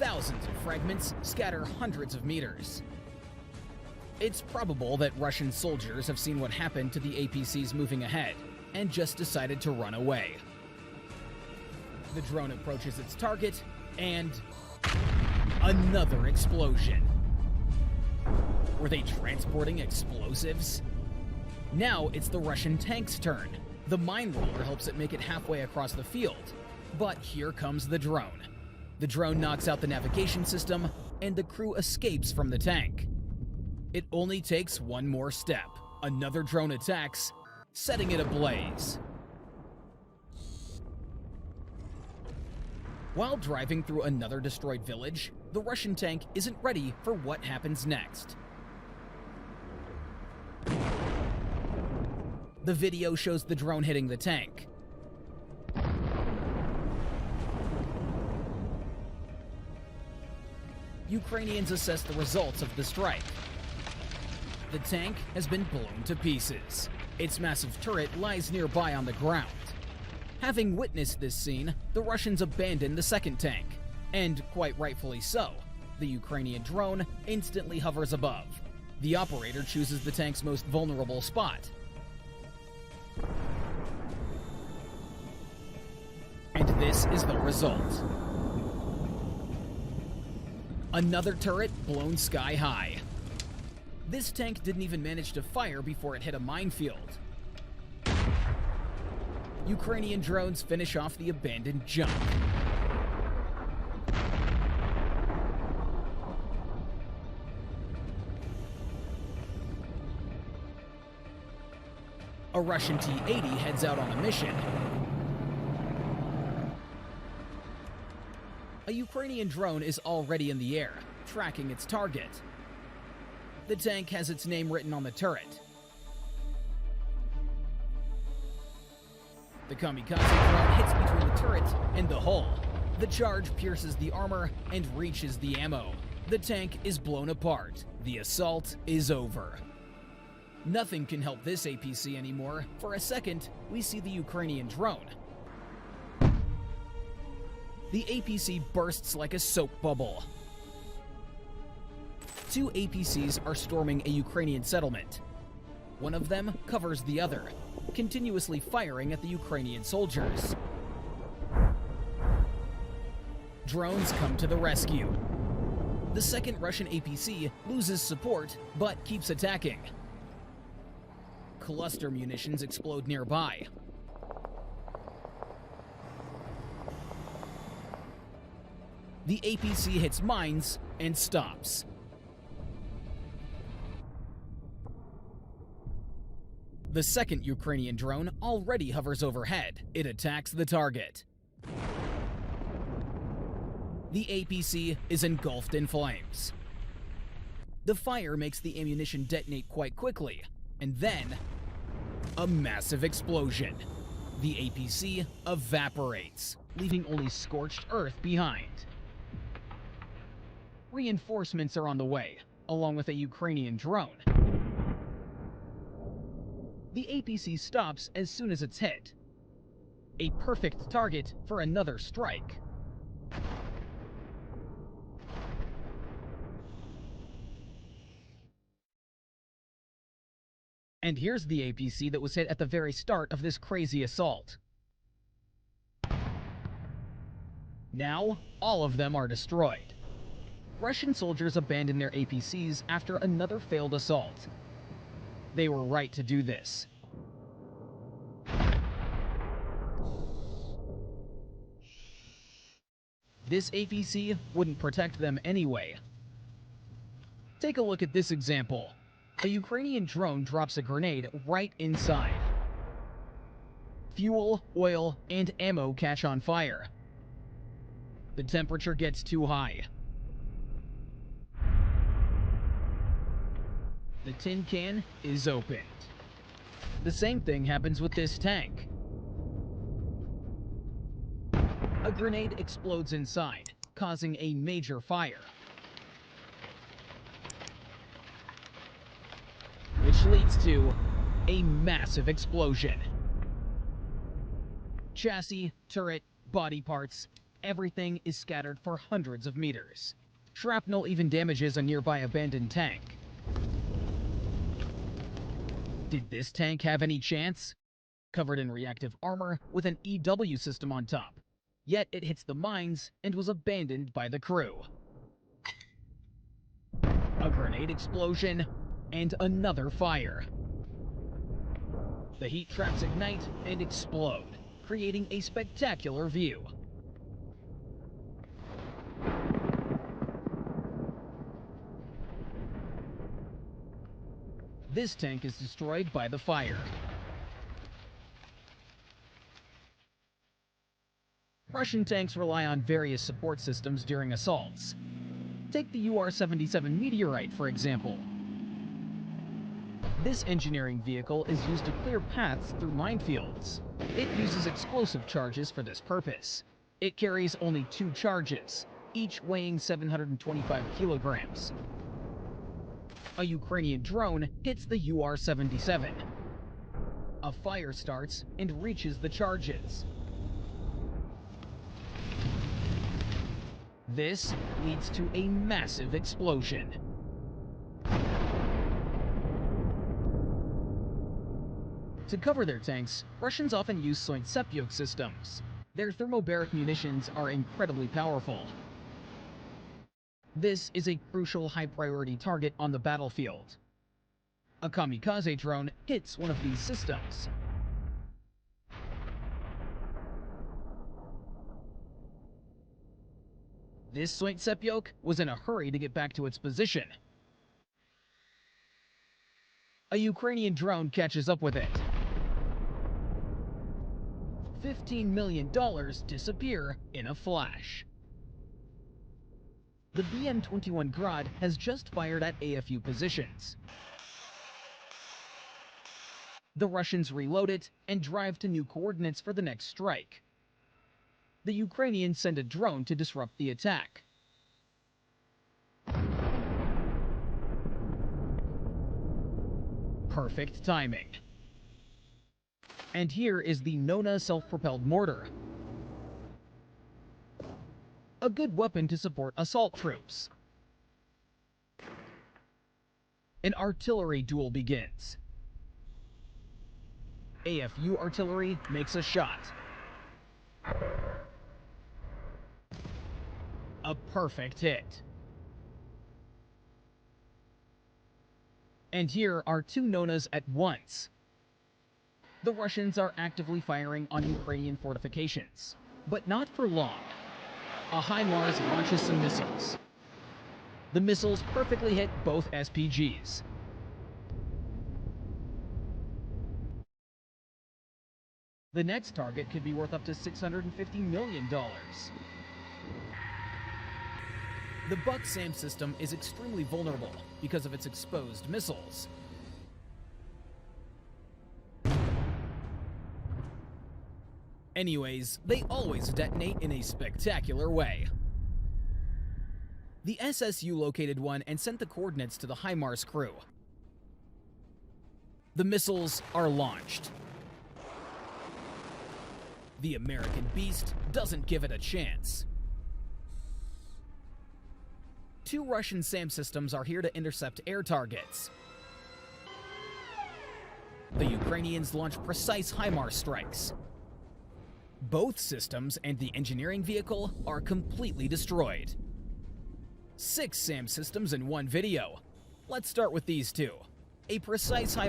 Thousands of fragments scatter hundreds of meters. It's probable that Russian soldiers have seen what happened to the APCs moving ahead and just decided to run away. The drone approaches its target, and another explosion. Were they transporting explosives? Now it's the Russian tank's turn. The mine roller helps it make it halfway across the field. But here comes the drone. The drone knocks out the navigation system, and the crew escapes from the tank. It only takes one more step. Another drone attacks, setting it ablaze. While driving through another destroyed village, the Russian tank isn't ready for what happens next. The video shows the drone hitting the tank. Ukrainians assess the results of the strike. The tank has been blown to pieces. Its massive turret lies nearby on the ground. Having witnessed this scene, the Russians abandon the second tank. And quite rightfully so. The Ukrainian drone instantly hovers above. The operator chooses the tank's most vulnerable spot. And this is the result. Another turret blown sky high. This tank didn't even manage to fire before it hit a minefield. Ukrainian drones finish off the abandoned junk. A Russian T-80 heads out on a mission. A Ukrainian drone is already in the air, tracking its target. The tank has its name written on the turret. The kamikaze drone hits between the turret and the hull. The charge pierces the armor and reaches the ammo. The tank is blown apart. The assault is over. Nothing can help this APC anymore. For a second, we see the Ukrainian drone. The APC bursts like a soap bubble. Two APCs are storming a Ukrainian settlement. One of them covers the other, continuously firing at the Ukrainian soldiers. Drones come to the rescue. The second Russian APC loses support, but keeps attacking. Cluster munitions explode nearby. The APC hits mines and stops. The second Ukrainian drone already hovers overhead. It attacks the target. The APC is engulfed in flames. The fire makes the ammunition detonate quite quickly, and then a massive explosion. The APC evaporates, leaving only scorched earth behind. Reinforcements are on the way, along with a Ukrainian drone. The APC stops as soon as it's hit. A perfect target for another strike. And here's the APC that was hit at the very start of this crazy assault. Now, all of them are destroyed. Russian soldiers abandoned their APCs after another failed assault. They were right to do this. This APC wouldn't protect them anyway. Take a look at this example. A Ukrainian drone drops a grenade right inside. Fuel, oil, and ammo catch on fire. The temperature gets too high. The tin can is opened. The same thing happens with this tank. A grenade explodes inside, causing a major fire, which leads to a massive explosion. Chassis, turret, body parts, Everything is scattered for hundreds of meters. Shrapnel even damages a nearby abandoned tank. Did this tank have any chance? Covered in reactive armor with an EW system on top. Yet it hits the mines and was abandoned by the crew. A grenade explosion and another fire. The heat traps ignite and explode, creating a spectacular view. This tank is destroyed by the fire. Russian tanks rely on various support systems during assaults. Take the UR-77 Meteorite, for example. This engineering vehicle is used to clear paths through minefields. It uses explosive charges for this purpose. It carries only 2 charges, each weighing 725 kilograms. A Ukrainian drone hits the UR-77. A fire starts and reaches the charges. This leads to a massive explosion. To cover their tanks, Russians often use Soint-Sepyok systems. Their thermobaric munitions are incredibly powerful. This is a crucial high-priority target on the battlefield. A kamikaze drone hits one of these systems. This Soint-Sepyok was in a hurry to get back to its position. A Ukrainian drone catches up with it. $15 million disappear in a flash. The BM-21 Grad has just fired at AFU positions. The Russians reload it and drive to new coordinates for the next strike. The Ukrainians send a drone to disrupt the attack. Perfect timing. And here is the Nona self-propelled mortar. A good weapon to support assault troops. An artillery duel begins. AFU artillery makes a shot. A perfect hit. And here are 2 Nonas at once. The Russians are actively firing on Ukrainian fortifications, but not for long. A Himars launches some missiles. The missiles perfectly hit both SPGs. The next target could be worth up to $650 million. The Buck SAM system is extremely vulnerable because of its exposed missiles. Anyways, they always detonate in a spectacular way. The SSU located one and sent the coordinates to the Himars crew. The missiles are launched. The American beast doesn't give it a chance. 2 Russian SAM systems are here to intercept air targets. The Ukrainians launch precise Himars strikes. Both systems and the engineering vehicle are completely destroyed. 6 SAM systems in one video. Let's start with these 2. A precise Himars